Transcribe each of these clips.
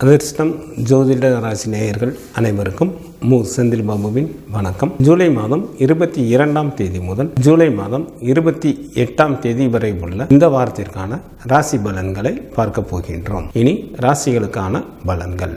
அதிர்ஷ்டம் ஜோதிட ராசி நேயர்கள் அனைவருக்கும் செந்தில் பாபுவின் வணக்கம். ஜூலை மாதம் 22ஆம் தேதி முதல் ஜூலை மாதம் 28ஆம் தேதி வரை உள்ள இந்த வாரத்திற்கான ராசி பலன்களை பார்க்க போகின்றோம். இனி ராசிகளுக்கான பலன்கள்.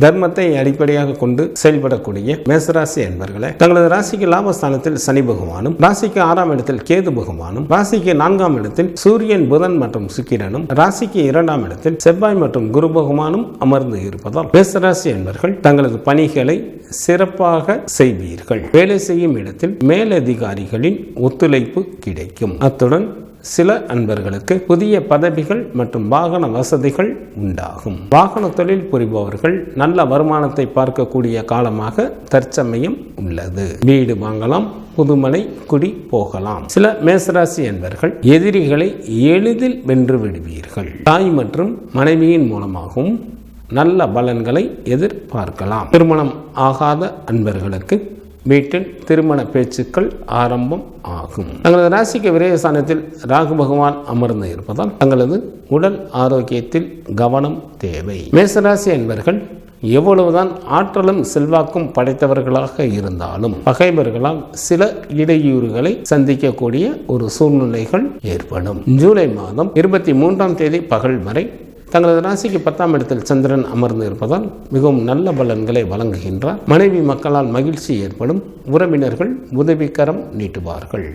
தர்மத்தை அடிப்படையாக கொண்டு செயல்படக்கூடிய மேசராசி என்பர்களே, தங்களது ராசிக்கு லாபஸ்தானத்தில் சனி பகவானும், ராசிக்கு 6ஆம் இடத்தில் கேது பகவானும், ராசிக்கு 4ஆம் இடத்தில் சூரியன், புதன் மற்றும் சுக்கிரனும், ராசிக்கு 2ஆம் இடத்தில் செவ்வாய் மற்றும் குரு பகவானும் அமர்ந்து இருப்பதால் மேசராசி என்பர்கள் தங்களது பணிகளை சிறப்பாக செய்வீர்கள். வேலை செய்யும் இடத்தில் மேலதிகாரிகளின் ஒத்துழைப்பு கிடைக்கும். அத்துடன் சில அன்பர்களுக்கு புதிய பதவிகள் மற்றும் வாகன வசதிகள் உண்டாகும். வாகன தொழில் புரிபவர்கள் நல்ல வருமானத்தை பார்க்கக்கூடிய காலமாக தற்சமயம் உள்ளது. வீடு வாங்கலாம், புதுமனை குடி போகலாம். சில மேசராசி என்பர்கள் எதிரிகளை எளிதில் வென்று விடுவீர்கள். தாய் மற்றும் மனைவியின் மூலமாகவும் நல்ல பலன்களை எதிர்பார்க்கலாம். திருமணம் ஆகாத அன்பர்களுக்கு வீட்டில் திருமண பேச்சுக்கள் ஆரம்பம் ஆகும். தங்களது ராசிக்கு விரயஸ்தானத்தில் ராகு பகவான் அமர்ந்து இருப்பதால் தங்களது உடல் ஆரோக்கியத்தில் கவனம் தேவை. மேசராசி என்பர்கள் எவ்வளவுதான் ஆற்றலும் செல்வாக்கும் படைத்தவர்களாக இருந்தாலும் பகைவர்களால் சில இடையூறுகளை சந்திக்கக்கூடிய ஒரு சூழ்நிலைகள் ஏற்படும். ஜூலை மாதம் 23ஆம் தேதி பகல் வரை தங்களது ராசிக்கு 10ஆம் இடத்தில் சந்திரன் அமர்ந்து இருப்பதால் மிகவும் நல்ல பலன்களை வழங்குகின்றார். மனைவி மக்களால் மகிழ்ச்சி ஏற்படும். உறவினர்கள் உதவிக்கரம் நீட்டுவார்கள்.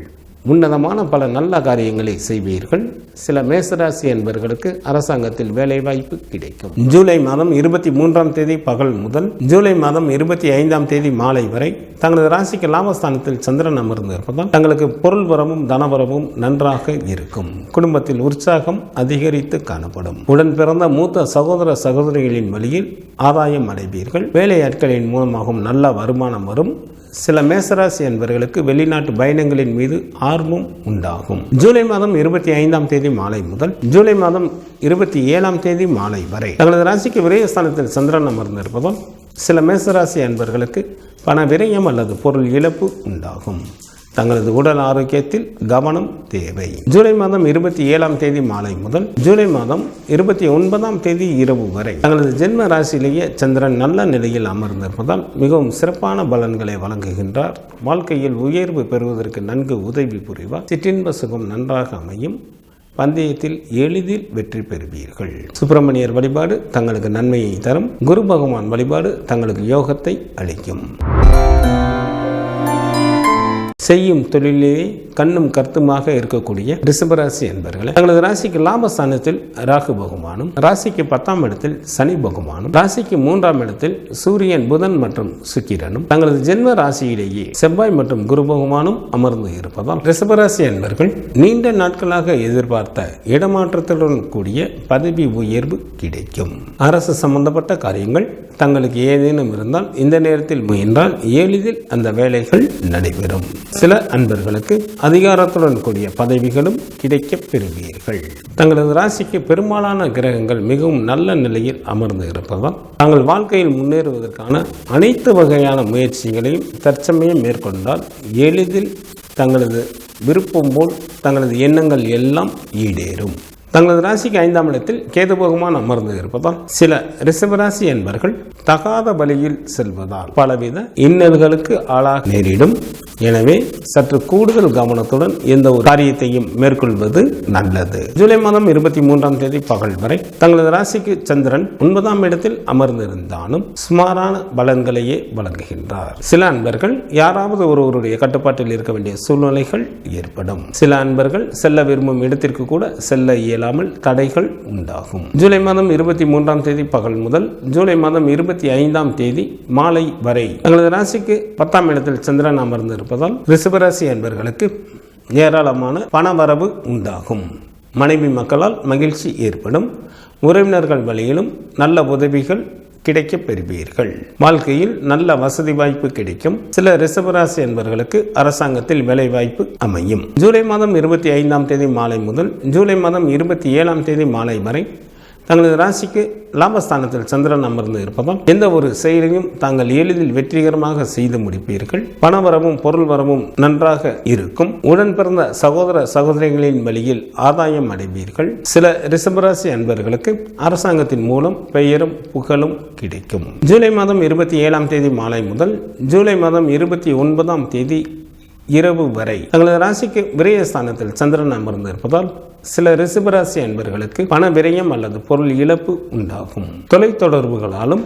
உன்னதமான பல நல்ல காரியங்களை செய்வீர்கள். சில மேசராசி என்பவர்களுக்கு அரசாங்கத்தில் வேலை வாய்ப்பு கிடைக்கும். ஜூலை மாதம் 23ஆம் தேதி பகல் முதல் ஜூலை மாதம் 25ஆம் தேதி மாலை வரை தங்களது ராசிக்கு லாபஸ்தானத்தில் சந்திரன் அமர்ந்து இருப்பதால் தங்களுக்கு பொருள் வரவும் தனவரவும் நன்றாக இருக்கும். குடும்பத்தில் உற்சாகம் அதிகரித்து காணப்படும். உடன் பிறந்த மூத்த சகோதர சகோதரிகளின் வழியில் ஆதாயம் அடைவீர்கள். வேலையாட்களின் மூலமாகவும் நல்ல வருமானம் வரும். சில மேசராசி என்பவர்களுக்கு வெளிநாட்டு பயணங்களின் மீது ஆர்வம் உண்டாகும். ஜூலை மாதம் 25ஆம் தேதி மாலை முதல் ஜூலை மாதம் 27ஆம் தேதி மாலை வரை தங்களது ராசிக்கு விரயஸ்தானத்தில் சந்திரன் அமர்ந்திருப்பதால் சில மேசராசி என்பவர்களுக்கு பண விரயம் அல்லது பொருள் இழப்பு உண்டாகும். தங்களது உடல் ஆரோக்கியத்தில் கவனம் தேவை. ஜூலை மாதம் 27ஆம் தேதி மாலை முதல் ஜூலை மாதம் 29ஆம் தேதி இரவு வரை தங்களது ஜென்ம ராசியிலேயே சந்திரன் நல்ல நிலையில் அமர்ந்திருப்பதால் மிகவும் சிறப்பான பலன்களை வழங்குகின்றார். வாழ்க்கையில் உயர்வு பெறுவதற்கு நன்கு உதவி புரிவார். சிற்றின்ப சுகம் நன்றாக அமையும். பந்தயத்தில் எளிதில் வெற்றி பெறுவீர்கள். சுப்பிரமணியர் வழிபாடு தங்களுக்கு நன்மையை தரும். குரு பகவான் வழிபாடு தங்களுக்கு யோகத்தை அளிக்கும். செய்யும் தொழிலே கண்ணும் கருத்துமாக இருக்கக்கூடிய ரிஷபராசி என்பவர்களே, தங்களது ராசிக்கு லாபஸ்தானத்தில் ராகு பகவானும், ராசிக்கு 10ஆம் இடத்தில் சனி பகவானும், ராசிக்கு 3ஆம் இடத்தில் சூரியன், புதன் மற்றும் சுக்கிரனும், தங்களது ஜென்ம ராசியிலேயே செவ்வாய் மற்றும் குரு பகவானும் அமர்ந்து இருப்பதால் ரிஷபராசி என்பவர்கள் நீண்ட நாட்களாக எதிர்பார்த்த இடமாற்றத்துடன் கூடிய பதவி உயர்வு கிடைக்கும். அரசு சம்பந்தப்பட்ட காரியங்கள் தங்களுக்கு ஏதேனும் இருந்தால் இந்த நேரத்தில் முயன்றால் எளிதில் அந்த வேலைகள் நடைபெறும். சில அன்பர்களுக்கு அதிகாரத்துடன் கூடிய பதவிகளும் கிடைக்க பெறுவீர்கள். தங்களது ராசிக்கு பெரும்பாலான கிரகங்கள் மிகவும் நல்ல நிலையில் அமர்ந்து இருப்பதால் தங்கள் வாழ்க்கையில் முன்னேறுவதற்கான அனைத்து வகையான முயற்சிகளையும் தற்சமயம் மேற்கொண்டால் எளிதில் தங்களது விருப்பம் போல் தங்களது எண்ணங்கள் எல்லாம் ஈடேறும். தங்களது ராசிக்கு 5ஆம் இடத்தில் கேது பகவான் அமர்ந்து இருப்பதால் சில ரிஷபராசி என்பவர்கள் தகாத வழியில் செல்வதால் பலவித இன்னல்களுக்கு ஆளாக நேரிடும். எனவே சற்று கூடுதல் கவனத்துடன் எந்த ஒரு காரியத்தையும் மேற்கொள்வது நல்லது. ஜூலை மாதம் 23ஆம் தேதி பகல் வரை தங்களது ராசிக்கு சந்திரன் 9ஆம் இடத்தில் அமர்ந்திருந்தாலும் சுமாரான பலன்களையே வழங்குகின்றார். சில அன்பர்கள் யாராவது ஒருவருடைய கட்டுப்பாட்டில் இருக்க வேண்டிய சூழ்நிலைகள் ஏற்படும். சில அன்பர்கள் செல்ல விரும்பும் இடத்திற்கு கூட செல்ல இயலாமல் தடைகள் உண்டாகும். ஜூலை மாதம் 23ஆம் தேதி பகல் முதல் ஜூலை மாதம் 25ஆம் தேதி மாலை வரை தங்களது ராசிக்கு 10ஆம் இடத்தில் சந்திரன் அமர்ந்து இருப்பதால் ரிஷபராசி என்பவர்களுக்கு ஏராளமான பணவரவு உண்டாகும். மனைவி மக்களால் மகிழ்ச்சி ஏற்படும். உறவினர்கள் வழியிலும் நல்ல உதவிகள் கிடைக்க பெறுவீர்கள். வாழ்க்கையில் நல்ல வசதி வாய்ப்பு கிடைக்கும். சில ரிஷபராசி என்பவர்களுக்கு அரசாங்கத்தில் வேலை வாய்ப்பு அமையும். ஜூலை மாதம் 25ஆம் தேதி மாலை முதல் ஜூலை மாதம் 27ஆம் தேதி மாலை வரை தங்களது ராசிக்கு லாபஸ்தானத்தில் சந்திரன் அமர்ந்து இருப்பதால் எந்த ஒரு செயலையும் தாங்கள் எளிதில் வெற்றிகரமாக செய்து முடிப்பீர்கள். பணவரவும் பொருள் வரவும் நன்றாக இருக்கும். உடன் பிறந்த சகோதர சகோதரிகளின் வழியில் ஆதாயம் அடைவீர்கள். சில ரிஷபராசி அன்பர்களுக்கு அரசாங்கத்தின் மூலம் பெயரும் புகழும் கிடைக்கும். ஜூலை மாதம் 27ஆம் தேதி மாலை முதல் ஜூலை மாதம் 29ஆம் தேதி இரவு வரை தங்களது ராசிக்கு விரயஸ்தானத்தில் சந்திரன் அமர்ந்து இருப்பதால் சில ரிஷபராசி அன்பர்களுக்கு பண விரயம் அல்லது பொருள் இழப்பு உண்டாகும். தொலைத்தொடர்புகளாலும்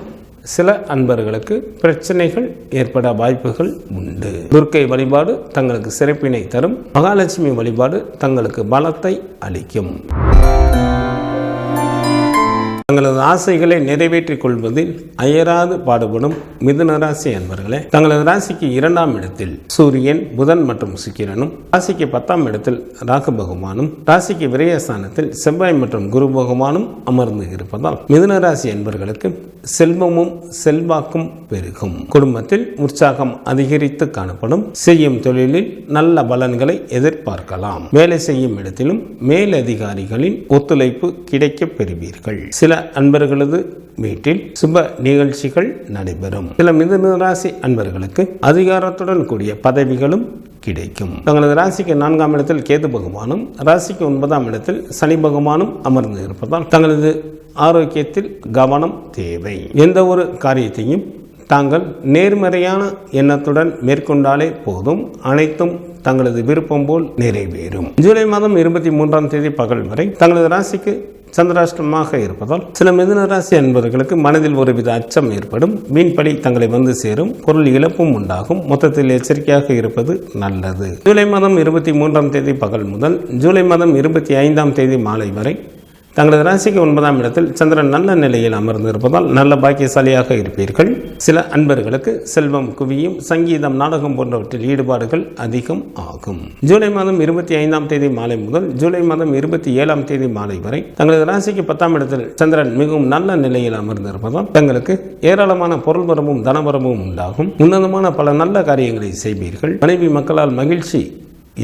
சில அன்பர்களுக்கு பிரச்சனைகள் ஏற்பட வாய்ப்புகள் உண்டு. துர்க்கை வழிபாடு தங்களுக்கு சிறப்பினை தரும். மகாலட்சுமி வழிபாடு தங்களுக்கு பலத்தை அளிக்கும். தங்களது ஆசைகளை நிறைவேற்றிக் கொள்வதில் அயராது பாடுபடும் மிதுன ராசி அன்பர்களே, தங்களது ராசிக்கு 2ஆம் இடத்தில் சூரியன், புதன் மற்றும் சுக்கிரனும், ராசிக்கு 10ஆம் இடத்தில் ராகு பகவானும், ராசிக்கு விரயஸ்தானத்தில் செவ்வாய் மற்றும் குரு பகவானும் அமர்ந்து இருப்பதால் மிதுன ராசி அன்பர்களுக்கு செல்வமும் செல்வாக்கும் பெருகும். குடும்பத்தில் உற்சாகம் அதிகரித்து காணப்படும். செய்யும் தொழிலில் நல்ல பலன்களை எதிர்பார்க்கலாம். வேலை செய்யும் இடத்திலும் மேலதிகாரிகளின் ஒத்துழைப்பு கிடைக்கப் பெறுவீர்கள். சில அன்பர்களது வீட்டில் சுப நிகழ்ச்சிகள் நடைபெறும். சில மிதுன ராசி அன்பர்களுக்கு அதிகாரத்துடன் கூடிய பதவிகளும் கிடைக்கும். தங்களது ராசிக்கு 4ஆம் இடத்தில் கேது பகவானும், ராசிக்கு 9ஆம் இடத்தில் சனி பகவானும் அமர்ந்து இருப்பதால் தங்களது ஆரோக்கியத்தில் கவனம் தேவை. எந்த ஒரு காரியத்தையும் தாங்கள் நேர்மறையான எண்ணத்துடன் மேற்கொண்டாலே போதும், அனைத்தும் தங்களது விருப்பம் போல் நிறைவேறும். ஜூலை மாதம் 23ஆம் தேதி பகல் வரை தங்களது ராசிக்கு சந்திராஷ்டமாக இருப்பதால் சில மிதுன ராசி அன்பர்களுக்கு மனதில் ஒருவித அச்சம் ஏற்படும். வீண்படி தங்களை வந்து சேரும். பொருள் இழப்பும் உண்டாகும். மொத்தத்தில் எச்சரிக்கையாக இருப்பது நல்லது. ஜூலை மாதம் 23ஆம் தேதி பகல் முதல் ஜூலை மாதம் 25ஆம் தேதி மாலை வரை தங்களது ராசிக்கு 9ஆம் இடத்தில் சந்திரன் நல்ல நிலையில் அமர்ந்து இருப்பதால் நல்ல பாக்கியசாலியாக இருப்பீர்கள். சில அன்பர்களுக்கு செல்வம் குவியும். சங்கீதம், நாடகம் போன்றவற்றில் ஈடுபாடுகள் அதிகம் ஆகும். ஜூலை மாதம் 25ஆம் தேதி மாலை முதல் ஜூலை மாதம் 27ஆம் தேதி மாலை வரை தங்களது ராசிக்கு 10ஆம் இடத்தில் சந்திரன் மிகவும் நல்ல நிலையில் அமர்ந்து இருப்பதால் தங்களுக்கு ஏராளமான பொருள் வரவும் தனவரவும் உண்டாகும். உன்னதமான பல நல்ல காரியங்களை செய்வீர்கள். மனைவி மக்களால் மகிழ்ச்சி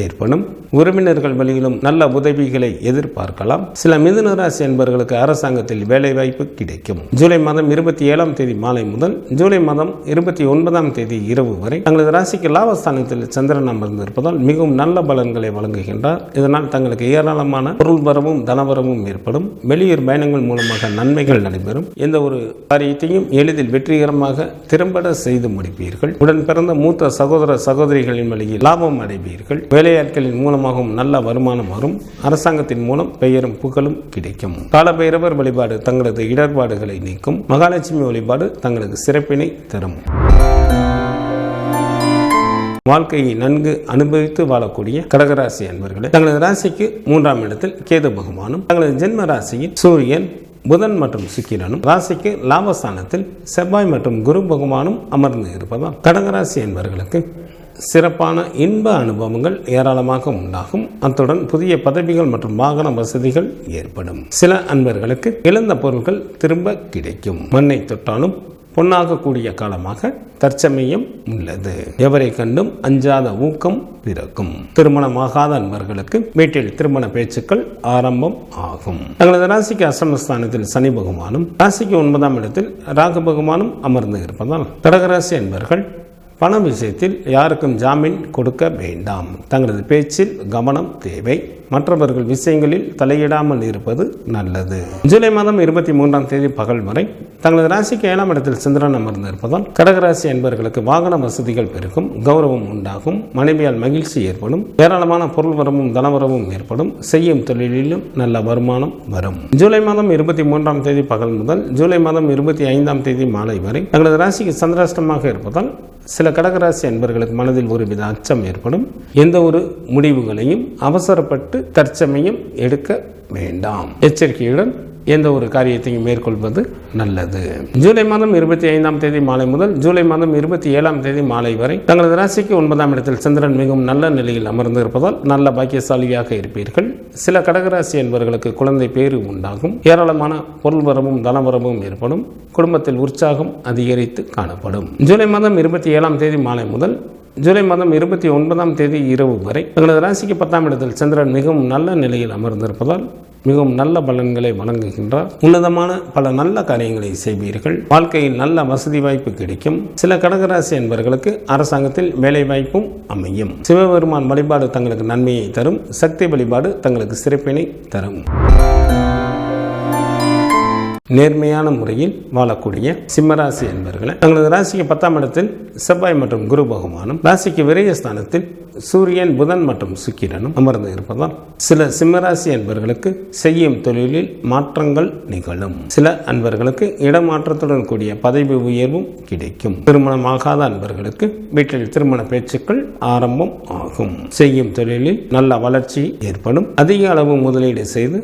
ஏற்படும். உறவினர்கள் வழியிலும் நல்ல உதவிகளை எதிர்பார்க்கலாம். சில மிதுன ராசி என்பவர்களுக்கு அரசாங்கத்தில் வேலைவாய்ப்பு கிடைக்கும். ஜூலை மாதம் 27ஆம் தேதி மாலை முதல் ஜூலை மாதம் 29ஆம் தேதி இரவு வரை தங்களது ராசிக்கு லாபஸ்தானத்தில் சந்திரன் அமர்ந்திருப்பதால் மிகவும் நல்ல பலன்களை வழங்குகின்றார். இதனால் தங்களுக்கு ஏராளமான பொருள் வரவும் தனவரவும் ஏற்படும். வெளியூர் பயணங்கள் மூலமாக நன்மைகள் நடைபெறும். எந்த ஒரு காரியத்தையும் எளிதில் வெற்றிகரமாக திறம்பட செய்து முடிப்பீர்கள். உடன் பிறந்த மூத்த சகோதர சகோதரிகளின் வழியில் லாபம் அடைவீர்கள். வேலையாட்களின் மூலமாகவும் நல்ல வருமானம் வரும். அரசாங்கத்தின் மூலம் பெயரும் புகழும் கிடைக்கும். காலபைரவர் வழிபாடு தங்களது இடர்பாடுகளை நீக்கும். மகாலட்சுமி வழிபாடு தங்களுக்கு சிறப்பினை தரும். வாழ்க்கையை நன்கு அனுபவித்து வாழக்கூடிய கடகராசி அன்பர்களே, தங்களது ராசிக்கு 3ஆம் இடத்தில் கேது பகவானும், தங்களது ஜென்ம ராசியில் சூரியன், புதன் மற்றும் சுக்கிரனும், ராசிக்கு லாபஸ்தானத்தில் செவ்வாய் மற்றும் குரு பகவானும் அமர்ந்து இருப்பதால் கடகராசி என்பவர்களுக்கு சிறப்பான இன்ப அனுபவங்கள் ஏராளமாக உண்டாகும். அத்துடன் புதிய பதவிகள் மற்றும் வாகன வசதிகள் ஏற்படும். சில அன்பர்களுக்கு இழந்த பொருட்கள் திரும்ப கிடைக்கும். மண்ணை தொட்டாலும் பொன்னாகக்கூடிய காலமாக தற்சமயம் உள்ளது. எவரை கண்டும் அஞ்சாத ஊக்கம் பிறக்கும். திருமணமாகாத அன்பர்களுக்கு வீட்டில் திருமண பேச்சுக்கள் ஆரம்பம் ஆகும். தங்களது ராசிக்கு அஷ்டமஸ்தானத்தில் சனி பகவானும், ராசிக்கு 9ஆம் இடத்தில் ராகு பகவானும் அமர்ந்து இருப்பதால் கடகராசி அன்பர்கள் பண விஷயத்தில் யாருக்கும் ஜாமீன் கொடுக்க வேண்டாம். தங்களது பேச்சில் கவனம் தேவை. மற்றவர்கள் விஷயங்களில் தலையிடாமல் இருப்பது நல்லது. ஜூலை மாதம் 23ஆம் தேதி பகல் வரை தங்களது ராசிக்கு 7ஆம் இடத்தில் சந்திரன் அமர்ந்து இருப்பதால் கடகராசி என்பவர்களுக்கு வாகன வசதிகள் பெருகும். கௌரவம் உண்டாகும். மனைவியால் மகிழ்ச்சி ஏற்படும். ஏராளமான பொருள் வரவும் தனவரவும் ஏற்படும். செய்யும் தொழிலிலும் நல்ல வருமானம் வரும். ஜூலை மாதம் 23ஆம் தேதி பகல் முதல் ஜூலை மாதம் 25ஆம் தேதி மாலை வரை தங்களது ராசிக்கு சந்திராஷ்டமாக இருப்பதால் சில கடகராசி அன்பர்களுக்கு மனதில் ஒருவித அச்சம் ஏற்படும். எந்த ஒரு முடிவுகளையும் அவசரப்பட்டு தற்சமயம் எடுக்க வேண்டாம். எச்சரிக்கையுடன் எந்த ஒரு காரியத்தையும் மேற்கொள்வது நல்லது. ஜூலை மாதம் 25ஆம் தேதி மாலை முதல் ஜூலை மாதம் 27ஆம் தேதி மாலை வரை தங்களது ராசிக்கு 9ஆம் இடத்தில் சந்திரன் மிகவும் நல்ல நிலையில் அமர்ந்து இருப்பதால் நல்ல பாக்கியசாலியாக இருப்பீர்கள். சில கடகராசி என்பவர்களுக்கு குழந்தை பேறு உண்டாகும். ஏராளமான பொருள் வரவும் தனவரவும் ஏற்படும். குடும்பத்தில் உற்சாகம் அதிகரித்து காணப்படும். ஜூலை மாதம் 27ஆம் தேதி மாலை முதல் ஜூலை மாதம் 29ஆம் தேதி இரவு வரை தங்களது ராசிக்கு 10ஆம் இடத்தில் சந்திரன் மிகவும் நல்ல நிலையில் அமர்ந்திருப்பதால் மிகவும் நல்ல பலன்களை வழங்குகின்றார். உன்னதமான பல நல்ல காரியங்களை செய்வீர்கள். வாழ்க்கையில் நல்ல வசதி வாய்ப்பு கிடைக்கும். சில கடகராசி என்பவர்களுக்கு அரசாங்கத்தில் வேலை வாய்ப்பும் அமையும். சிவபெருமான் வழிபாடு தங்களுக்கு நன்மையை தரும். சக்தி வழிபாடு தங்களுக்கு சிறப்பினை தரும். நேர்மையான முறையில் வாழக்கூடிய சிம்மராசி என்பவர்களை தங்களது ராசிக்கு 10ஆம் இடத்தில் செவ்வாய் மற்றும் குரு பகவானும், ராசிக்கு விரயஸ்தானத்தில் சூரியன், புதன் மற்றும் சுக்கிரனும் அமர்ந்து இருப்பதால் சில சிம்மராசி அன்பர்களுக்கு செய்யும் தொழிலில் மாற்றங்கள் நிகழும். சில அன்பர்களுக்கு இடமாற்றத்துடன் கூடிய பதவி உயர்வும் கிடைக்கும். திருமணமாகாத அன்பர்களுக்கு வீட்டில் திருமண பேச்சுக்கள் ஆரம்பம் ஆகும். செய்யும் தொழிலில் நல்ல வளர்ச்சி ஏற்படும். அதிக அளவு முதலீடு செய்து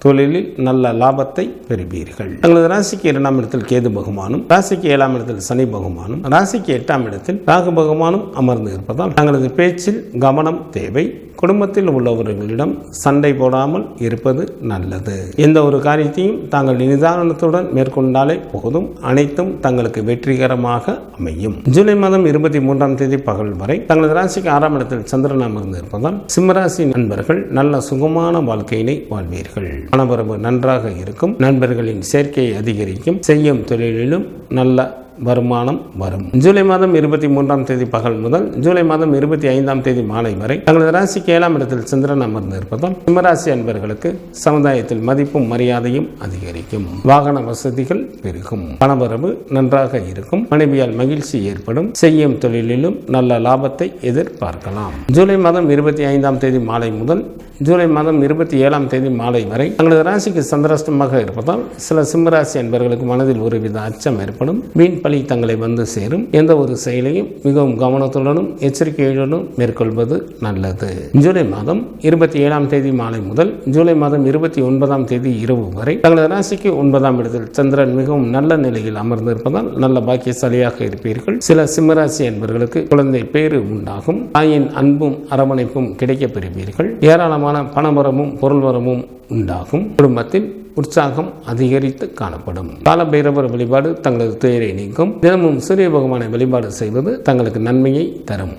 தொழிலில் நல்ல லாபத்தை பெறுவீர்கள். தங்களது ராசிக்கு 2ஆம் இடத்தில் கேது பகவானும், ராசிக்கு 7ஆம் இடத்தில் சனி பகவானும், ராசிக்கு 8ஆம் இடத்தில் ராகு பகவானும் அமர்ந்து இருப்பதால் தங்களது பேச்சில் கவனம் தேவை. குடும்பத்தில் உள்ளவர்களிடம் சண்டை போடாமல் இருப்பது நல்லது. எந்த ஒரு காரியத்தையும் தாங்கள் நிதானத்துடன் மேற்கொண்டாலே போதும். அனைத்தும் தங்களுக்கு வெற்றிகரமாக அமையும். ஜூலை மாதம் 23ஆம் தேதி பகல் வரை தங்களது ராசிக்கு 6ஆம் இடத்தில் சந்திரன் அமர்ந்து இருப்பதால் சிம்மராசி நண்பர்கள் நல்ல சுகமான வாழ்க்கையினை வாழ்வீர்கள். பணவரவு நன்றாக இருக்கும். நண்பர்களின் சேர்க்கையை அதிகரிக்கும். செய்யும் தொழிலிலும் நல்ல வருமானம் வரும். ஜூலை மாதம் 23ஆம் தேதி பகல் முதல் ஜூலை மாதம் 25ஆம் தேதி மாலை வரை தங்களது ராசிக்கு 7ஆம் இடத்தில் சந்திரன் அமர்ந்து இருப்பதால் சிம்மராசி அன்பர்களுக்கு சமுதாயத்தில் மதிப்பும் மரியாதையும் அதிகரிக்கும். வாகன வசதிகள் பெருகும். பணவரவு நன்றாக இருக்கும். மனைவியால் மகிழ்ச்சி ஏற்படும். செய்யும் தொழிலிலும் நல்ல லாபத்தை எதிர்பார்க்கலாம். ஜூலை மாதம் 25ஆம் தேதி மாலை முதல் ஜூலை மாதம் 27ஆம் தேதி மாலை வரை தங்களது ராசிக்கு சந்திராஷ்டமாக இருப்பதால் சில சிம்மராசி அன்பர்களுக்கு மனதில் ஒருவித அச்சம் ஏற்படும். வீண் பழி தங்களை வந்து சேரும். எந்த ஒரு செயலையும் மிகவும் கவனத்துடனும் எச்சரிக்கையுடனும் மேற்கொள்வது நல்லது. ஜூலை மாதம் 27ஆம் தேதி மாலை முதல் ஜூலை மாதம் 29ஆம் தேதி இரவு வரை தங்களது ராசிக்கு 9ஆம் இடத்தில் சந்திரன் மிகவும் நல்ல நிலையில் அமர்ந்திருப்பதால் நல்ல பாக்கியசாலியாக இருப்பீர்கள். சில சிம்மராசி அன்பர்களுக்கு குழந்தை பேறு உண்டாகும். தாயின் அன்பும் அரவணைப்பும் கிடைக்கப் பெறுவீர்கள். ஏராளமான பணவரமும் பொருள் வரமும் உண்டாகும். குடும்பத்தில் உற்சாகம் அதிகரித்து காணப்படும். காலபைரவர் வழிபாடு தங்களது துயரை நீக்கும். தினமும் சூரிய பகவானை வழிபாடு செய்வது தங்களுக்கு நன்மையை தரும்.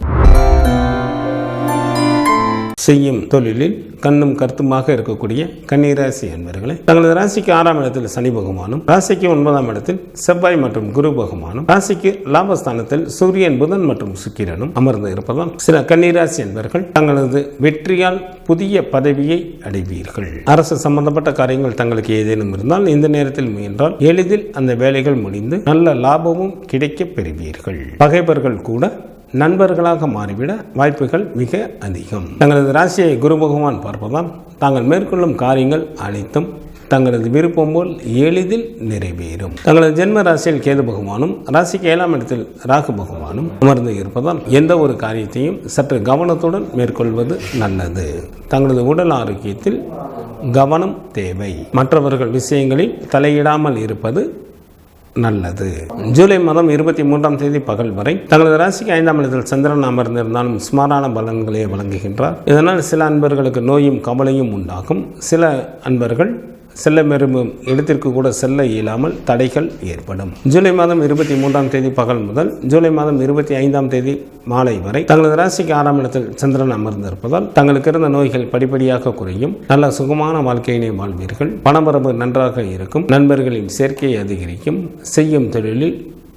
செய்யும் தொழிலில் கண்ணும் கருத்துமாக இருக்கக்கூடிய கன்னிராசி என்பவர்களை தங்களது ராசிக்கு 6ஆம் இடத்தில் சனி பகவானும், ராசிக்கு 9ஆம் இடத்தில் செவ்வாய் மற்றும் குரு பகவானும், ராசிக்கு லாபஸ்தானத்தில் சூரியன், புதன் மற்றும் சுக்கிரனும் அமர்ந்து இருப்பதால் சில கன்னிராசி என்பவர்கள் தங்களது வெற்றியால் புதிய பதவியை அடைவீர்கள். அரசு சம்பந்தப்பட்ட காரியங்கள் தங்களுக்கு ஏதேனும் இருந்தால் இந்த நேரத்தில் முயன்றால் எளிதில் அந்த வேலைகள் முடிந்து நல்ல லாபமும் கிடைக்கப் பெறுவீர்கள். பகைவர்கள் கூட நண்பர்களாக மாறிவிட வாய்ப்புகள் மிக அதிகம். தங்களது ராசியை குரு பகவான் பார்ப்பதால் தாங்கள் மேற்கொள்ளும் காரியங்கள் அனைத்தும் தங்களது விருப்பம் போல் எளிதில் நிறைவேறும். தங்களது ஜென்ம ராசியில் கேது பகவானும், ராசிக்கு 7ஆம் இடத்தில் ராகு பகவானும் அமர்ந்து இருப்பதால் எந்த ஒரு காரியத்தையும் சற்று கவனத்துடன் மேற்கொள்வது நல்லது. தங்களது உடல் ஆரோக்கியத்தில் கவனம் தேவை. மற்றவர்கள் விஷயங்களில் தலையிடாமல் இருப்பது நல்லது. ஜூலை மாதம் 23ஆம் தேதி பகல் வரை தங்களது ராசிக்கு 5ஆம் இடத்தில் சந்திரன் அமர்ந்திருந்தாலும் சுமாரான பலன்களை வழங்குகின்றார். இதனால் சில அன்பர்களுக்கு நோயும் கவலையும் உண்டாகும். சில அன்பர்கள் செல்ல விரும்பும் இடத்திற்கு கூட செல்ல இயலாமல் தடைகள் ஏற்படும். ஜூலை மாதம் 23ஆம் தேதி பகல் முதல் ஜூலை மாதம் 25ஆம் தேதி மாலை வரை தங்களது ராசிக்கு 6ஆம் இடத்தில் சந்திரன் அமர்ந்திருப்பதால் தங்களுக்கு இருந்த நோய்கள் படிப்படியாக குறையும். நல்ல சுகமான வாழ்க்கையினை வாழ்வீர்கள். பணவரவு நன்றாக இருக்கும். நண்பர்களின் சேர்க்கையை அதிகரிக்கும். செய்யும் தொழிலில்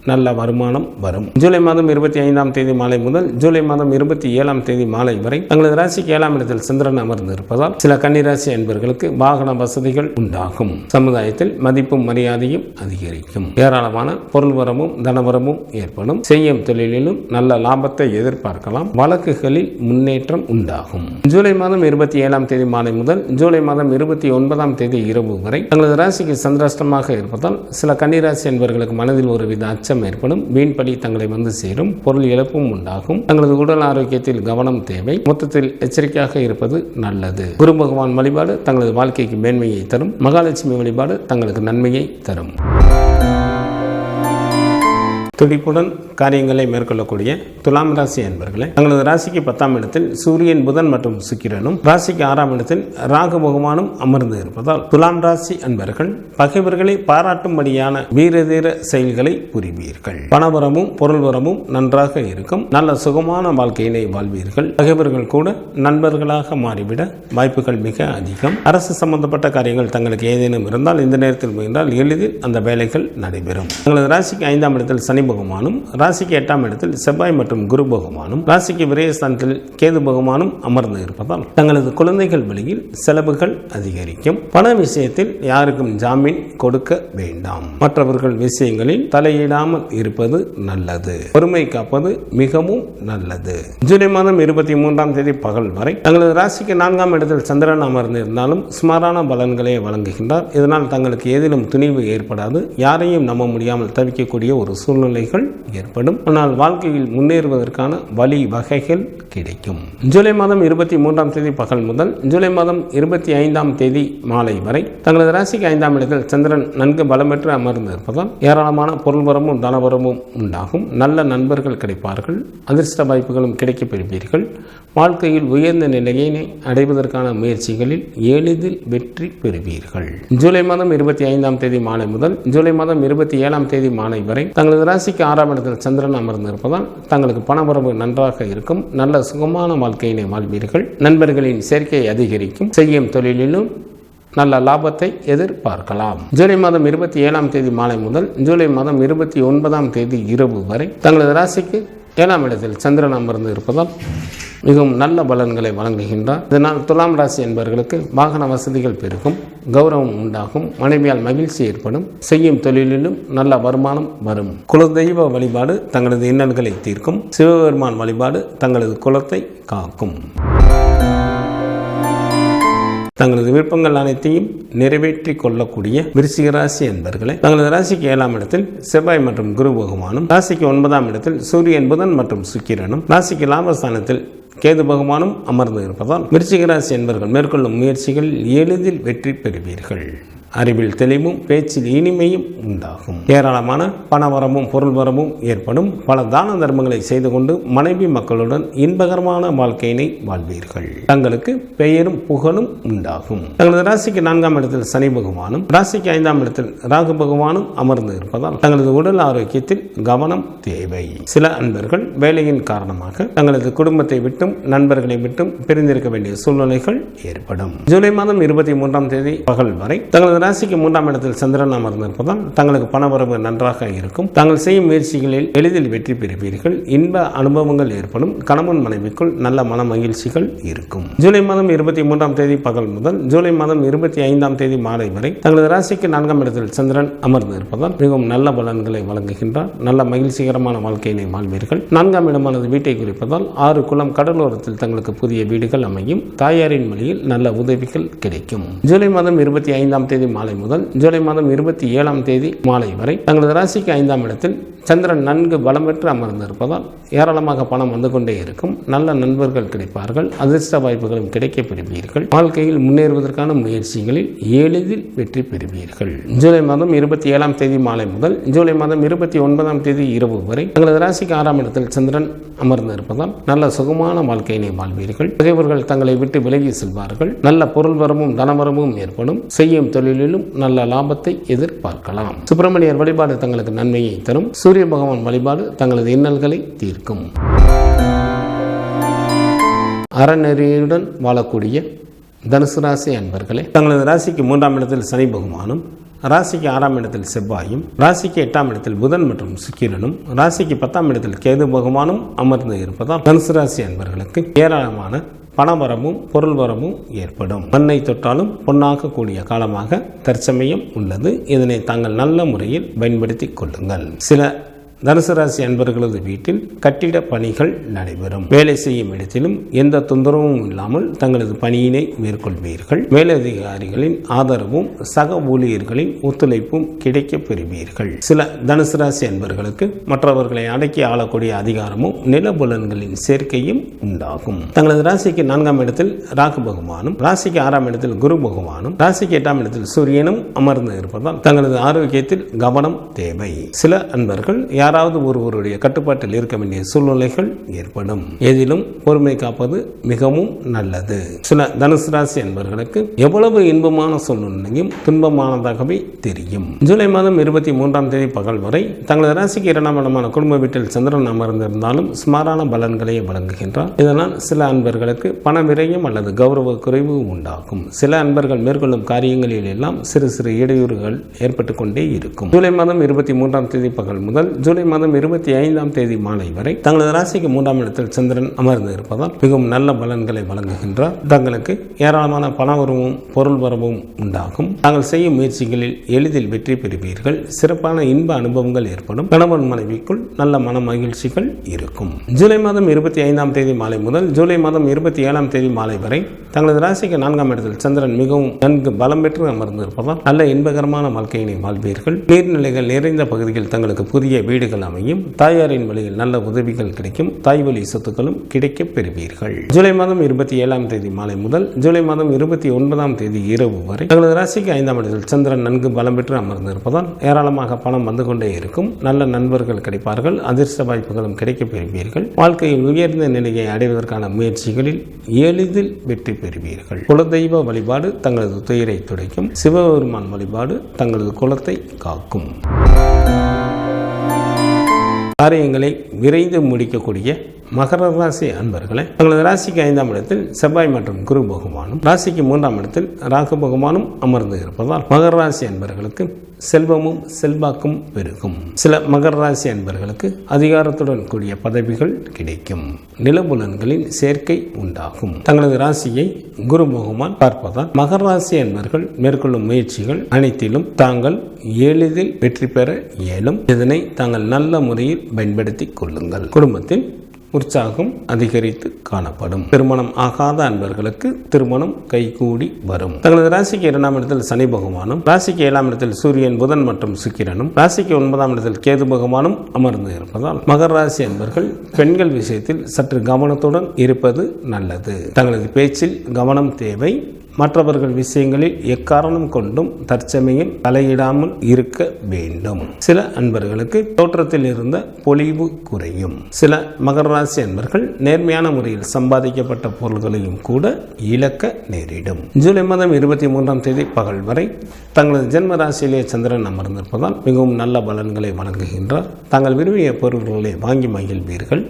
நல்ல வருமானம் வரும். ஜூலை மாதம் 25ஆம் தேதி மாலை முதல் ஜூலை மாதம் 27ஆம் தேதி மாலை வரை தங்களது ராசிக்கு 7ஆம் இடத்தில் சந்திரன் அமர்ந்து இருப்பதால் சில கன்னிராசி அன்பர்களுக்கு வாகன வசதிகள் உண்டாகும். சமுதாயத்தில் மதிப்பும் மரியாதையும் அதிகரிக்கும். ஏராளமான பொருள் வரமும் தனவரமும் ஏற்படும். செய்யும் தொழிலிலும் நல்ல லாபத்தை எதிர்பார்க்கலாம். வழக்குகளில் முன்னேற்றம் உண்டாகும். ஜூலை மாதம் 27ஆம் தேதி மாலை முதல் ஜூலை மாதம் 29ஆம் தேதி இரவு வரை தங்களது ராசிக்கு சந்திராஷ்டமாக இருப்பதால் சில கன்னிராசி அன்பர்களுக்கு மனதில் ஒருவித அச்சம் ஏற்படும். வீண்படி தங்களை வந்து சேரும். பொருள் இழப்பும் உண்டாகும். தங்களது உடல் ஆரோக்கியத்தில் கவனம் தேவை. மொத்தத்தில் எச்சரிக்கையாக இருப்பது நல்லது. குரு பகவான் வழிபாடு தங்களது வாழ்க்கைக்கு மேன்மையை தரும். மகாலட்சுமி வழிபாடு தங்களுக்கு நன்மையை தரும். துடிப்புடன் காரியங்களை மேற்கொள்ளக்கூடிய துலாம் ராசி அன்பர்களே, தங்களது ராசிக்கு 10ஆம் இடத்தில் சூரியன், புதன் மற்றும் சுக்கிரனும், ராசிக்கு 6ஆம் இடத்தில் ராகு பகவானும் அமர்ந்து இருப்பதால் துலாம் ராசி அன்பர்கள் பகைவர்களை பாராட்டும்படியான வீரதீர செயல்களை புரிவீர்கள். பணவரமும் பொருள்வரமும் நன்றாக இருக்கும். நல்ல சுகமான வாழ்க்கையினை வாழ்வீர்கள். பகைவர்கள் கூட நண்பர்களாக மாறிவிட வாய்ப்புகள் மிக அதிகம். அரசு சம்பந்தப்பட்ட காரியங்கள் தங்களுக்கு ஏதேனும் இருந்தால் இந்த நேரத்தில் முயன்றால் எளிதில் அந்த வேலைகள் நடைபெறும். தங்களது ராசிக்கு 5ஆம் இடத்தில் சனி பகவானும், ராசிக்கு 8ஆம் இடத்தில் செவ்வாய் மற்றும் குரு பகவானும், ராசிக்கு விரயஸ்தானத்தில் கேது பகவானும் அமர்ந்து இருப்பதால் தங்களது குழந்தைகள் வழியில் செலவுகள் அதிகரிக்கும். பண விஷயத்தில் யாருக்கும் ஜாமீன் கொடுக்க வேண்டாம். மற்றவர்கள் விஷயங்களில் தலையிடாமல் இருப்பது நல்லது. பொறுமை காப்பது மிகவும் நல்லது. ஜூலை மாதம் 23ஆம் தேதி பகல் வரை தங்களது ராசிக்கு 4ஆம் இடத்தில் சந்திரன் அமர்ந்து இருந்தாலும் சுமாரான பலன்களை வழங்குகின்றார். இதனால் தங்களுக்கு ஏதிலும் துணிவு ஏற்படாது. யாரையும் நம்ப முடியாமல் தவிக்கக்கூடிய ஒரு சூழ்நிலைகள் ஏற்படும். ஆனால் வாழ்க்கையில் முன்னேறுவதற்கான வழி வகைகள் கிடைக்கும். ஜூலை மாதம் 23ஆம் தேதி பகல் முதல் ஜூலை மாதம் 25ஆம் தேதி மாலை வரை தங்களது ராசிக்கு 5ஆம் இடத்தில் சந்திரன் நன்கு பலம் பெற்று அமர்ந்து இருப்பதால் ஏராளமான பொருள்வரமும் தனவரமும் உண்டாகும். நல்ல நண்பர்கள் கிடைப்பார்கள். அதிர்ஷ்ட வாய்ப்புகளும் கிடைக்கப் பெறுவீர்கள். வாழ்க்கையில் உயர்ந்த நிலையினை அடைவதற்கான முயற்சிகளில் எளிதில் வெற்றி பெறுவீர்கள். ஜூலை மாதம் 25ஆம் தேதி மாலை முதல் ஜூலை மாதம் 27ஆம் தேதி மாலை வரை தங்களது ராசிக்கு 6ஆம் இடத்தில் சந்திரன் அமர்ந்து இருப்பதால் தங்களுக்கு பணவரவு நன்றாக இருக்கும். நல்ல சுகமான வாழ்க்கையினை வாழ்வீர்கள். நண்பர்களின் சேர்க்கை அதிகரிக்கும். செய்யும் தொழிலிலும் நல்ல லாபத்தை எதிர்பார்க்கலாம். ஜூலை மாதம் 27ஆம் தேதி மாலை முதல் ஜூலை மாதம் 29ஆம் தேதி இரவு வரை தங்களது ராசிக்கு 7ஆம் இடத்தில் சந்திரன் அமர்ந்து இருப்பதால் மிகவும் நல்ல பலன்களை வழங்குகின்றார். இதனால் துலாம் ராசி என்பவர்களுக்கு வாகன வசதிகள் பெருகும். கௌரவம் உண்டாகும். மனைவியால் மகிழ்ச்சி ஏற்படும். செய்யும் தொழிலிலும் நல்ல வருமானம் வரும். குலதெய்வ வழிபாடு தங்களது இன்னல்களை தீர்க்கும். சிவபெருமான் வழிபாடு தங்களது குலத்தை காக்கும். தங்களது விருப்பங்கள் அனைத்தையும் நிறைவேற்றிக் கொள்ளக்கூடிய விருச்சிக ராசி என்பர்களே, தங்களது ராசிக்கு 7ஆம் இடத்தில் செவ்வாய் மற்றும் குரு பகவானும், ராசிக்கு 9ஆம் இடத்தில் சூரியன், புதன் மற்றும் சுக்கிரனும், ராசிக்கு லாபஸ்தானத்தில் கேது பகவானும் அமர்ந்து இருப்பதால் விருச்சிக ராசி என்பர்கள் மேற்கொள்ளும் முயற்சிகளில் எளிதில் வெற்றி பெறுவீர்கள். அறிவில் தெளிவும் பேச்சில் இனிமையும் உண்டாகும். ஏராளமான பணவரமும் பொருள்வரமும் ஏற்படும். பல தான தர்மங்களை செய்து கொண்டு மனைவி மக்களுடன் இன்பகரமான வாழ்க்கையினை வாழ்வீர்கள். தங்களுக்கு பெயரும் புகழும் உண்டாகும். தங்களது ராசிக்கு 4ஆம் இடத்தில் சனி பகவானும், ராசிக்கு 5ஆம் இடத்தில் ராகு பகவானும் அமர்ந்து இருப்பதால் தங்களது உடல் ஆரோக்கியத்தில் கவனம் தேவை. சில அன்பர்கள் வேலையின் காரணமாக தங்களது குடும்பத்தை விட்டும் நண்பர்களை விட்டும் பிரிந்திருக்க வேண்டிய சூழ்நிலைகள் ஏற்படும். ஜூலை மாதம் 23ஆம் தேதி பகல் வரை தங்களது ராசிக்கு 3ஆம் இடத்தில் சந்திரன் அமர்ந்திருப்பதால் தங்களுக்கு பணவரவு நன்றாக இருக்கும். தாங்கள் செய்யும் முயற்சிகளில் எளிதில் வெற்றி பெறுவீர்கள். இன்ப அனுபவங்கள் ஏற்படும். கணவன் மனைவிக்குள் நல்ல மன மகிழ்ச்சிகள் இருக்கும். ஜூலை மாதம் 23ஆம் தேதி பகல் முதல் ஜூலை மாதம் 25ஆம் தேதி மாலை வரை தங்களது ராசிக்கு 4ஆம் இடத்தில் சந்திரன் அமர்ந்து இருப்பதால் மிகவும் நல்ல பலன்களை வழங்குகின்றார். நல்ல மகிழ்ச்சிகரமான வாழ்க்கையினை வாழ்வீர்கள். 4ஆம் இடமானது வீட்டை குறிப்பதால் 6 குளம் கடலோரத்தில் தங்களுக்கு புதிய வீடுகள் அமையும். தாயாரின் வழியில் நல்ல உதவிகள் கிடைக்கும். ஜூலை மாதம் 25ஆம் தேதி மாலை முதல் ஜூலை மாதம் 27ஆம் தேதி மாலை வரை தங்களது ராசிக்கு 5ஆம் இடத்தில் சந்திரன் நன்கு பலம் பெற்று அமர்ந்திருப்பதால் ஏராளமாக பணம் வந்து கொண்டே இருக்கும். நல்ல நண்பர்கள் கிடைப்பார்கள். அதிர்ஷ்ட வாய்ப்புகளும் கிடைக்கப் பெறுவீர்கள். வாழ்க்கையில் முன்னேறுவதற்கான முயற்சிகளில் எளிதில் வெற்றி பெறுவீர்கள். ஜூலை மாதம் 27ஆம் தேதி மாலை முதல் ஜூலை மாதம் 29ஆம் தேதி இரவு வரை தங்களது ராசிக்கு 6ஆம் இடத்தில் சந்திரன் அமர்ந்திருப்பதால் நல்ல சுகமான வாழ்க்கையினை வாழ்வீர்கள். பகைவர்கள் தங்களை விட்டு விலகி செல்வார்கள். நல்ல பொருள் வரமும் தனவரமும் ஏற்படும். செய்யும் தொழிலிலும் நல்ல லாபத்தை எதிர்பார்க்கலாம். சுப்பிரமணியர் வழிபாடு தங்களுக்கு நன்மையை தரும். சூரிய பகவான் வழிபாடு தங்களது இன்னல்களை தீர்க்கும். அறநெறியுடன் வாழக்கூடிய தனுசு ராசி அன்பர்களே, தங்களது ராசிக்கு 3ஆம் இடத்தில் சனி பகவானும், ராசிக்கு 6ஆம் இடத்தில் செவ்வாயும், ராசிக்கு 8ஆம் இடத்தில் புதன் மற்றும் சுக்கிரனும், ராசிக்கு 10ஆம் இடத்தில் கேது பகவானும் அமர்ந்து இருப்பதால் தனுசு ராசி அன்பர்களுக்கு ஏராளமான பணவரமும் பொருள்வரமும் ஏற்படும். மண்ணை தொட்டாலும் பொன்னாக கூடிய காலமாக தற்சமயம் உள்ளது. இதனை தாங்கள் நல்ல முறையில் பயன்படுத்திக் கொள்ளுங்கள். சில தனுசு ராசி அன்பர்களது வீட்டில் கட்டிட பணிகள் நடைபெறும். வேலை செய்யும் இடத்திலும் எந்த தொந்தரவும் இல்லாமல் தங்களது பணியினை மேற்கொள்வீர்கள். மேலதிகாரிகளின் ஆதரவும் சக ஊழியர்களின் ஒத்துழைப்பும் கிடைக்கப் பெறுவீர்கள். சில தனுசு ராசி அன்பர்களுக்கு மற்றவர்களை அடக்கி ஆளக்கூடிய அதிகாரமும் நிலபுலன்களின் சேர்க்கையும் உண்டாகும். தங்களது ராசிக்கு 4ஆம் இடத்தில் ராகு பகவானும், ராசிக்கு 6ஆம் இடத்தில் குரு பகவானும், ராசிக்கு 8ஆம் இடத்தில் சூரியனும் அமர்ந்து இருப்பதால் தங்களது ஆரோக்கியத்தில் கவனம் தேவை. சில அன்பர்கள் யாராவது ஒருவருடைய கட்டுப்பாட்டில் இருக்க வேண்டிய சூழ்நிலைகள் ஏற்படும். எதிலும் பொறுமை காப்பது மிகவும் நல்லது. சில தனுசு ராசி அன்பர்களுக்கு எவ்வளவு இன்பமான சூழ்நிலையும் துன்பமானதாகவே தெரியும். ஜூலை மாதம் 23ஆம் தேதி பகல் வரை தங்களது ராசிக்கு 2ஆம் இடமான குடும்ப வீட்டில் சந்திரன் அமர்ந்திருந்தாலும் சுமாரான பலன்களை வழங்குகின்றார். இதனால் சில அன்பர்களுக்கு பண விரயம் அல்லது கௌரவ குறைவு உண்டாகும். சில அன்பர்கள் மேற்கொள்ளும் காரியங்களில் எல்லாம் சிறு சிறு இடையூறுகள் ஏற்பட்டுக் கொண்டே இருக்கும். ஜூலை மாதம் 23ஆம் தேதி பகல் முதல் ஜூலை மாதம் 25ஆம் தேதி மாலை வரை தங்களது ராசிக்கு 3ஆம் இடத்தில் சந்திரன் அமர்ந்து இருப்பதால் மிகவும் நல்ல பலன்களை வழங்குகின்றார். தங்களுக்கு ஏராளமான பண வரவும் பொருள் வரவும் உண்டாகும். தாங்கள் செய்யும் முயற்சிகளில் எளிதில் வெற்றி பெறுவீர்கள். சிறப்பான இன்ப அனுபவங்கள் ஏற்படும். கணவன் மனைவிக்குள் நல்ல மன மகிழ்ச்சிகள் இருக்கும். ஜூலை மாதம் 25ஆம் தேதி மாலை முதல் ஜூலை மாதம் 27ஆம் தேதி மாலை வரை தங்களது ராசிக்கு 4ஆம் இடத்தில் சந்திரன் மிகவும் நன்கு பலம் பெற்று அமர்ந்திருப்பதால் நல்ல இன்பகரமான வாழ்க்கையினை வாழ்வீர்கள். நீர்நிலைகள் நிறைந்த பகுதியில் தங்களுக்கு புதிய வீடுகள் அமையும். தாயாரின் வழியில் நல்ல உதவிகள் கிடைக்கும். தாய் வழி சொத்துக்களும் கிடைக்கப் பெறுவீர்கள். ஜூலை மாதம் 27ஆம் தேதி மாலை முதல் ஜூலை மாதம் 29ஆம் தேதி இரவு வரை தங்களது ராசிக்கு 5ஆம் இடத்தில் சந்திரன் நன்கு பலம் பெற்று அமர்ந்திருப்பதால் ஏராளமாக பணம் வந்து கொண்டே இருக்கும். நல்ல நண்பர்கள் கிடைப்பார்கள். அதிர்ஷ்ட வாய்ப்புகளும் கிடைக்கப் பெறுவீர்கள். வாழ்க்கையில் உயர்ந்த நிலையை அடைவதற்கான முயற்சிகளில் எளிதில் வெற்றி பெறுவீர்கள். குலதெய்வ வழிபாடு தங்களது துயரை துடைக்கும். சிவபெருமான் வழிபாடு தங்களது குலத்தை காக்கும். காரியங்களை விரைந்து முடிக்கக்கூடிய மகர ராசி அன்பர்களை தங்களது ராசிக்கு 5ஆம் இடத்தில் செவ்வாய் மற்றும் குரு பகவானும் ராசிக்கு 3ஆம் இடத்தில் ராகு பகவானும் அமர்ந்து இருப்பதால் மகர ராசி அன்பர்களுக்கு செல்வமும் செல்வாக்கும் பெருகும். சில மகர ராசி அன்பர்களுக்கு அதிகாரத்துடன் கூடிய பதவிகள் கிடைக்கும். நிலபுலன்களின் சேர்க்கை உண்டாகும். தங்களது ராசியை குரு பகவான் பார்ப்பதால் மகர ராசி அன்பர்கள் மேற்கொள்ளும் முயற்சிகள் அனைத்திலும் தாங்கள் எளிதில் வெற்றி பெற இயலும். இதனை தாங்கள் நல்ல முறையில் பயன்படுத்திக் கொள்ளுங்கள். குடும்பத்தில் உற்சாகம் அதிகரித்து காணப்படும். திருமணம் ஆகாத அன்பர்களுக்கு திருமணம் கைகூடி வரும். தங்களது ராசிக்கு 2ஆம் இடத்தில் சனி பகவானும் ராசிக்கு 7ஆம் இடத்தில் சூரியன் புதன் மற்றும் சுக்கிரனும் ராசிக்கு 9ஆம் இடத்தில் கேது பகவானும் அமர்ந்து இருப்பதால் மகர ராசி அன்பர்கள் பெண்கள் விஷயத்தில் சற்று கவனத்துடன் இருப்பது நல்லது. தங்களது பேச்சில் கவனம் தேவை. மற்றவர்கள் விஷயங்களில் எக்காரணம் கொண்டும் தற்சமயம் தலையிடாமல் இருக்க வேண்டும். சில அன்பர்களுக்கு தோற்றத்தில் இருந்த பொலிவு குறையும். சில மகர ராசி அன்பர்கள் நேர்மையான முறையில் சம்பாதிக்கப்பட்ட பொருள்களையும் கூட இழக்க நேரிடும். ஜூலை மாதம் 23ஆம் தேதி பகல் வரை தங்களது ஜென்ம ராசியிலே சந்திரன் அமர்ந்திருப்பதால் மிகவும் நல்ல பலன்களை வழங்குகின்றார். தாங்கள் விரும்பிய பொருள்களை வாங்கி மகிழ்வீர்கள்.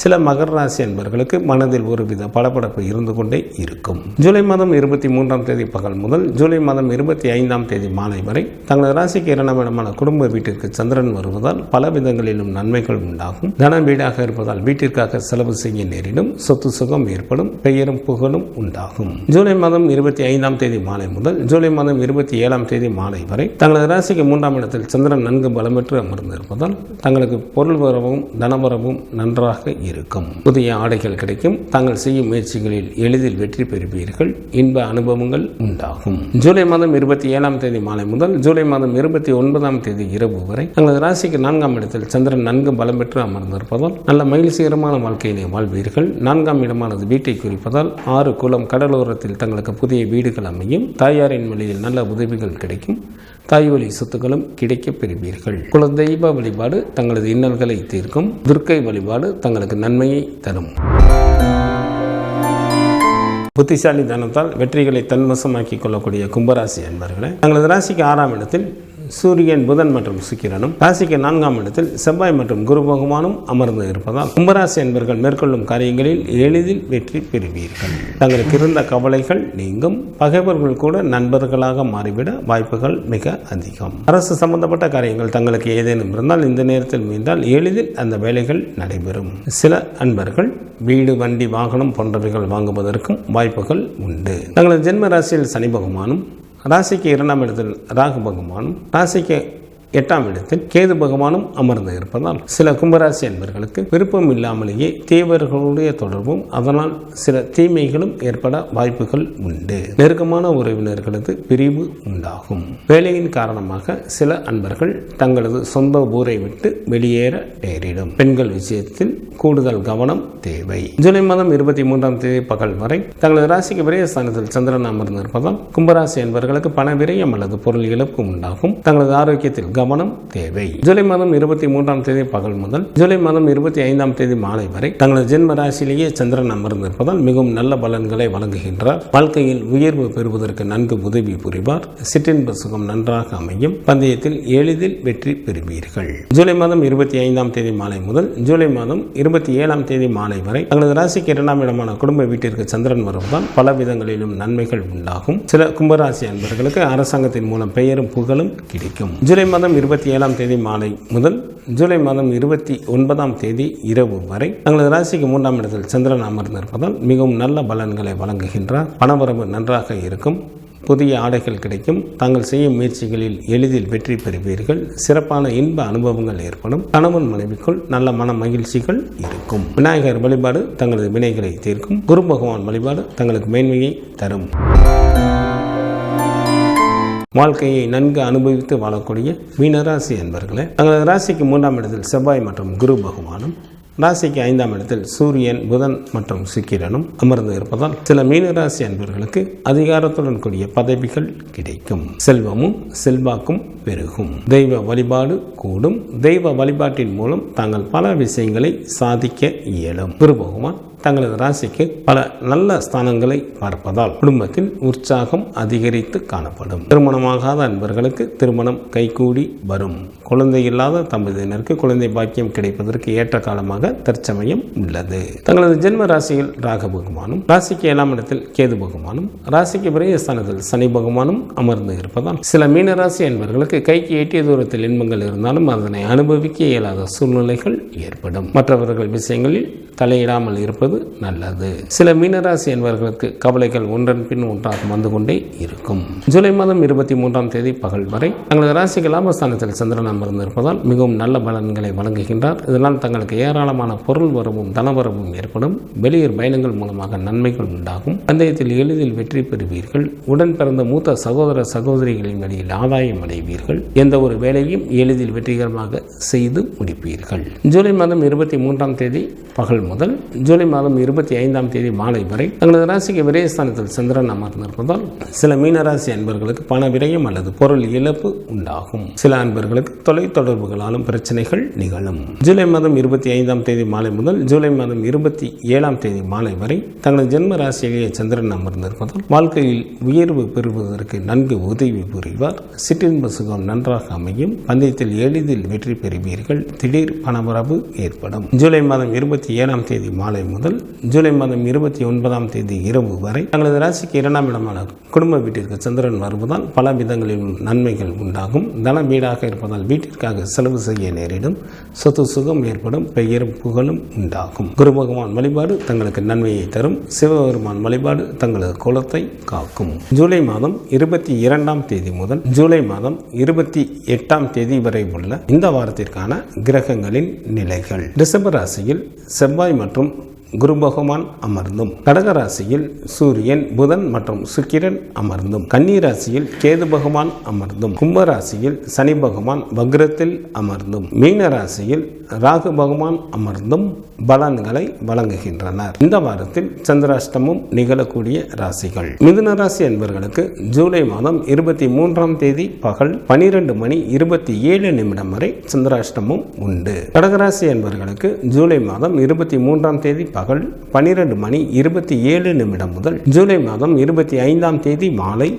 சில மகர ராசி அன்பர்களுக்கு மனதில் ஒருவித படபடப்பு இருந்து கொண்டே இருக்கும். ஜூலை மாதம் 23ஆம் தேதி பகல் முதல் ஜூலை மாதம் 25ஆம் தேதி மாலை வரை தங்களது ராசிக்கு 2ஆம் இடமான குடும்ப வீட்டிற்கு சந்திரன் வருவதால் பல விதங்களிலும் நன்மைகள் உண்டாகும். தன வீடாக இருப்பதால் வீட்டிற்காக செலவு செய்ய நேரிடும். சொத்து சுகம் ஏற்படும். பெயரும் புகழும் உண்டாகும். ஜூலை மாதம் 25ஆம் தேதி மாலை முதல் ஜூலை மாதம் 27ஆம் தேதி மாலை வரை தங்களது ராசிக்கு 3ஆம் இடத்தில் சந்திரன் நன்கு பலம் பெற்று அமர்ந்திருப்பதால் தங்களுக்கு பொருள் வரவும் தனவரவும் நன்றாக இருக்கும். புதிய ஆடைகள் கிடைக்கும். தாங்கள் செய்யும் முயற்சிகளில் எளிதில் வெற்றி பெறுவீர்கள். இன்ப அனுபவங்கள் உண்டாகும். ஜூலை மாதம் 27ஆம் தேதி மாலை முதல் ஜூலை மாதம் 29ஆம் தேதி இரவு வரை தங்களது ராசிக்கு 4ஆம் இடத்தில் சந்திரன் நன்கு பலம் பெற்று அமர்ந்திருப்பதால் நல்ல மகிழ்ச்சிகரமான வாழ்க்கையினை வாழ்வீர்கள். 4ஆம் இடமானது வீட்டை குறிப்பதால் 6 குளம் கடலோரத்தில் தங்களுக்கு புதிய வீடுகள் அமையும். தாயாரின் வழியில் நல்ல உதவிகள் கிடைக்கும். தாய் வழி சொத்துக்களும் கிடைக்கப் பெறுவீர்கள். குலதெய்வ வழிபாடு தங்களது இன்னல்களை தீர்க்கும். துர்க்கை வழிபாடு தங்களுக்கு நன்மையை தரும். புத்திசாலி தனத்தால் வெற்றிகளை தன்வசமாக்கிக் கொள்ளக்கூடிய கும்பராசி அன்பர்களே தங்களது ராசிக்கு 6ஆம் இடத்தில் சூரியன் புதன் மற்றும் சுக்கிரனும் ராசிக்கு 4ஆம் இடத்தில் செவ்வாய் மற்றும் குரு பகவானும் அமர்ந்து இருப்பதால் கும்பராசி அன்பர்கள் மேற்கொள்ளும் காரியங்களில் எளிதில் வெற்றி பெறுவீர்கள். தங்களுக்கு இருந்த கவலைகள் நீங்கும். பகைவர்கள் கூட நண்பர்களாக மாறிவிட வாய்ப்புகள் மிக அதிகம். அரசு சம்பந்தப்பட்ட காரியங்கள் தங்களுக்கு ஏதேனும் இருந்தால் இந்த நேரத்தில் மீண்டால் எளிதில் அந்த வேலைகள் நடைபெறும். சில அன்பர்கள் வீடு வண்டி வாகனம் போன்றவைகள் வாங்குவதற்கும் வாய்ப்புகள் உண்டு. தங்களது ஜென்ம ராசியில் சனி பகவானும் ராசிக்கு 2ஆம் இடத்தில் ராகு பகவானும் ராசிக்கு 8ஆம் இடத்தில் கேது பகவானும் அமர்ந்து இருப்பதால் சில கும்பராசி அன்பர்களுக்கு விருப்பம் இல்லாமலேயே தீவர்களுடைய தொடர்பும் அதனால் சில தீமைகளும் ஏற்பட வாய்ப்புகள் உண்டு. நெருக்கமான உறவினர்களது பிரிவு உண்டாகும். வேலையின் காரணமாக சில அன்பர்கள் தங்களது சொந்த ஊரை விட்டு வெளியேற நேரிடும். பெண்கள் விஷயத்தில் கூடுதல் கவனம் தேவை. ஜூலை மாதம் 23ஆம் தேதி பகல் வரை தங்களது ராசிக்கு விரயஸ்தானத்தில் சந்திரன் அமர்ந்து இருப்பதால் கும்பராசி அன்பர்களுக்கு பண விரயம் அல்லது பொருள் இழப்பு உண்டாகும். தங்களது ஆரோக்கியத்தில் கவனம் தேவை. ஜூலை மாதம் 23ஆம் தேதி பகல் முதல் ஜூலை மாதம் 25ஆம் தேதி மாலை வரை தங்களது ஜென்ம ராசியிலேயே சந்திரன் அமர்ந்திருப்பதால் மிகவும் நல்ல பலன்களை வழங்குகின்றார். வாழ்க்கையில் உயர்வு பெறுவதற்கு நன்கு உதவி புரிவார். சிற்றின்ப சுகம் நன்றாக அமையும். பந்தயத்தில் எளிதில் வெற்றி பெறுவீர்கள். ஜூலை மாதம் 25ஆம் தேதி மாலை முதல் ஜூலை மாதம் 27ஆம் தேதி மாலை வரை தங்களது ராசிக்கு 2ஆம் இடமான குடும்ப வீட்டிற்கு சந்திரன் வருவதால் பல விதங்களிலும் நன்மைகள் உண்டாகும். சில கும்பராசி அன்பர்களுக்கு அரசாங்கத்தின் மூலம் பெயரும் புகழும் கிடைக்கும். ஜூலை மாதம் 27ஆம் தேதி மாலை முதல் ஜூலை மாதம் 29ஆம் தேதி இரவு வரை தங்களது ராசிக்கு 3ஆம் இடத்தில் சந்திரன் அமர்ந்திருப்பதால் மிகவும் நல்ல பலன்களை வழங்குகின்றார். பணவரவு நன்றாக இருக்கும். புதிய ஆடைகள் கிடைக்கும். தாங்கள் செய்யும் முயற்சிகளில் எளிதில் வெற்றி பெறுவீர்கள். சிறப்பான இன்ப அனுபவங்கள் ஏற்படும். கணவன் மனைவிக்குள் நல்ல மன மகிழ்ச்சிகள் இருக்கும். விநாயகர் வழிபாடு தங்களது வினைகளை தீர்க்கும். குரு பகவான் வழிபாடு தங்களுக்கு மேன்மையை தரும். வாழ்க்கையை நன்கு அனுபவித்து வாழக்கூடிய மீனராசி என்பர்களே, தங்களது ராசிக்கு 3ஆம் இடத்தில் செவ்வாய் மற்றும் குரு பகவானும், ராசிக்கு 5ஆம் இடத்தில் சூரியன், புதன் மற்றும் சுக்கிரனும் அமர்ந்து இருப்பதால் சில மீனராசி அன்பர்களுக்கு அதிகாரத்துடன் கூடிய பதவிகள் கிடைக்கும். செல்வமும் செல்வாக்கும் பெருகும். தெய்வ வழிபாடு கூடும். தெய்வ வழிபாட்டின் மூலம் தாங்கள் பல விஷயங்களை சாதிக்க இயலும். குரு பகவான் தங்களது ராசிக்கு பல நல்ல ஸ்தானங்களை பார்ப்பதால் குடும்பத்தில் உற்சாகம் அதிகரித்து காணப்படும். திருமணமாகாத அன்பர்களுக்கு திருமணம் கைகூடி வரும். குழந்தை இல்லாத தம்பதியினருக்கு குழந்தை பாக்கியம் கிடைப்பதற்கு ஏற்ற காலமாக தற்சமயம் உள்ளது. தங்களது ஜென்ம ராசியில் ராகு பகவானும், ராசிக்கு 7ஆம் இடத்தில் கேது பகவானும், ராசிக்கு விரயஸ்தானத்தில் சனி பகவானும் அமர்ந்து இருப்பதால் சில மீனராசி அன்பர்களுக்கு கைக்கு எட்டிய தூரத்தில் இன்பங்கள் இருந்தாலும் அதனை அனுபவிக்க இயலாத சூழ்நிலைகள் ஏற்படும். மற்றவர்கள் விஷயங்களில் தலையிடாமல் இருப்பது நல்லது. சில மீனராசி என்பவர்களுக்கு கவலைகள் ஒன்றன் பின் ஒன்றாக வந்து கொண்டே இருக்கும். ஜூலை மாதம் 23ஆம் தேதி பகல் வரை தங்களது ராசிக்கு லாபஸ்தானத்தில் சந்திரன் அமர்ந்திருப்பதால் மிகவும் நல்ல பலன்களை வழங்குகின்றார். இதனால் தங்களுக்கு ஏராளமான பொருள் வரவும் தனவரவும் ஏற்படும். வெளியூர் பயணங்கள் மூலமாக நன்மைகள் உண்டாகும். பந்தயத்தில் எளிதில் வெற்றி பெறுவீர்கள். உடன் பிறந்த மூத்த சகோதர சகோதரிகளின் வழியில் ஆதாயம் அடைவீர்கள். எந்த ஒரு வேலையும் எளிதில் வெற்றிகரமாக செய்து முடிப்பீர்கள். ஜூலை மாதம் 23ஆம் தேதி பகல் முதல் ஜூலை மாதம் 25ஆம் தேதி மாலை வரை தங்களது ராசிக்கு விரயஸ்தானத்தில் சந்திரன் அமர்ந்திருப்பதால் சில மீனராசி அன்பர்களுக்கு பண விரயம் அல்லது பொருள் இழப்பு உண்டாகும். சில அன்பர்களுக்கு தொலை தொடர்புகளாலும் பிரச்சனைகள் நிகழும். ஜூலை மாதம் 25ஆம் தேதி மாலை முதல் ஜூலை மாதம் 27ஆம் தேதி மாலை வரை தங்களது ஜென்ம ராசியிலேயே சந்திரன் அமர்ந்திருப்பதால் வாழ்க்கையில் உயர்வு பெறுவதற்கு நன்கு உதவி புரிவார். சிற்றின்ப சுகம் நன்றாக அமையும். பந்தயத்தில் எளிதில் வெற்றி பெறுவீர்கள். திடீர் பணவரவு ஏற்படும். ஜூலை மாதம் 27ஆம் தேதி மாலை முதல் ஜூலை மாதம் 29ஆம் தேதி இரவு வரை தங்களது ராசிக்கு 2ஆம் இடமான குடும்ப வீட்டிற்கு சந்திரன் வருவதால் பல விதங்களில் நன்மைகள் உண்டாகும். தன வீடாக இருப்பதால் வீட்டிற்காக செலவு செய்ய நேரிடும். சொத்து சுகம் ஏற்படும். பெயரும் புகழும் உண்டாகும். குரு பகவான் வழிபாடு தங்களுக்கு நன்மையை தரும். சிவபெருமான் வழிபாடு தங்களது குலத்தை காக்கும். ஜூலை மாதம் 22ஆம் தேதி முதல் ஜூலை மாதம் 28ஆம் தேதி வரை உள்ள இந்த வாரத்திற்கான கிரகங்களின் நிலைகள். ரிஷப ராசியில் செவ்வாய் மற்றும் குரு பகவான் அமர்ந்தும், கடகராசியில் சூரியன், புதன் மற்றும் சுக்கிரன் அமர்ந்தும், கன்னி ராசியில் கேது பகவான் அமர்ந்தும், கும்பராசியில் சனி பகவான் வக்ரத்தில் அமர்ந்தும், மீன ராசியில் ராகு பகவான் அமர்ந்தும் பலன்களை வழங்குகின்றனர். இந்த வாரத்தில் சந்திராஷ்டமம் நிகழக்கூடிய ராசிகள். மிதுன ராசி என்பவர்களுக்கு ஜூலை மாதம் 23ஆம் தேதி பகல் 12 மணி 27 நிமிடம் வரை சந்திராஷ்டமம் உண்டு. கடகராசி என்பவர்களுக்கு ஜூலை மாதம் 23ஆம் தேதி பகல் 12 மணி 27 நிமிடம் முதல் ஜூலை மாதம் 25ஆம் தேதி மாலை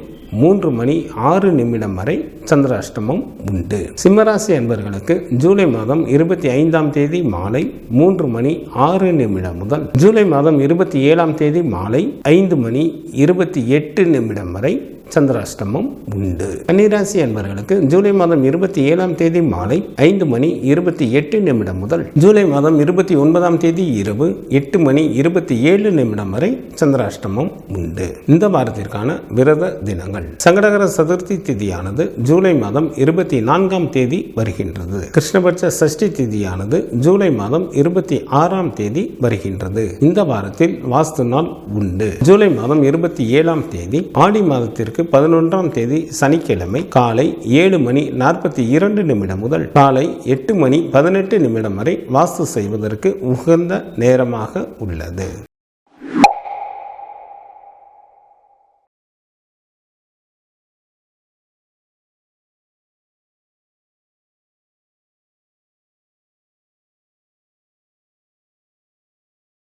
3 மணி 6 நிமிடம் வரை சந்திராஷ்டமம் உண்டு. சிம்மராசி என்பவர்களுக்கு ஜூலை மாதம் 25ஆம் தேதி மாலை 3 மணி 6 நிமிடம் முதல் ஜூலை மாதம் 27ஆம் தேதி மாலை 5 மணி 28 நிமிடம் வரை சந்திராஷ்டமம் உண்டு. கன்னிராசி என்பவர்களுக்கு ஜூலை மாதம் 27ஆம் தேதி மாலை 5 மணி 28 நிமிடம் முதல் ஜூலை மாதம் 29ஆம் தேதி இரவு 8 மணி 27 நிமிடம் வரை சந்திராஷ்டமம் உண்டு. இந்த வாரத்திற்கான விரத தினங்கள். சங்கடகர சதுர்த்தி திதியானது ஜூலை மாதம் 24ஆம் தேதி வருகின்றது. கிருஷ்ணபட்ச சஷ்டி திதியானது ஜூலை மாதம் 26ஆம் தேதி வருகின்றது. இந்த வாரத்தில் வாஸ்து நாள் உண்டு. ஜூலை மாதம் 27ஆம் தேதி ஆடி மாதத்திற்கு 11ஆம் தேதி சனிக்கிழமை காலை 7 மணி 42 நிமிடம் முதல் காலை 8 மணி 18 நிமிடம் வரை வாஸ்து செய்வதற்கு உகந்த நேரமாக உள்ளது.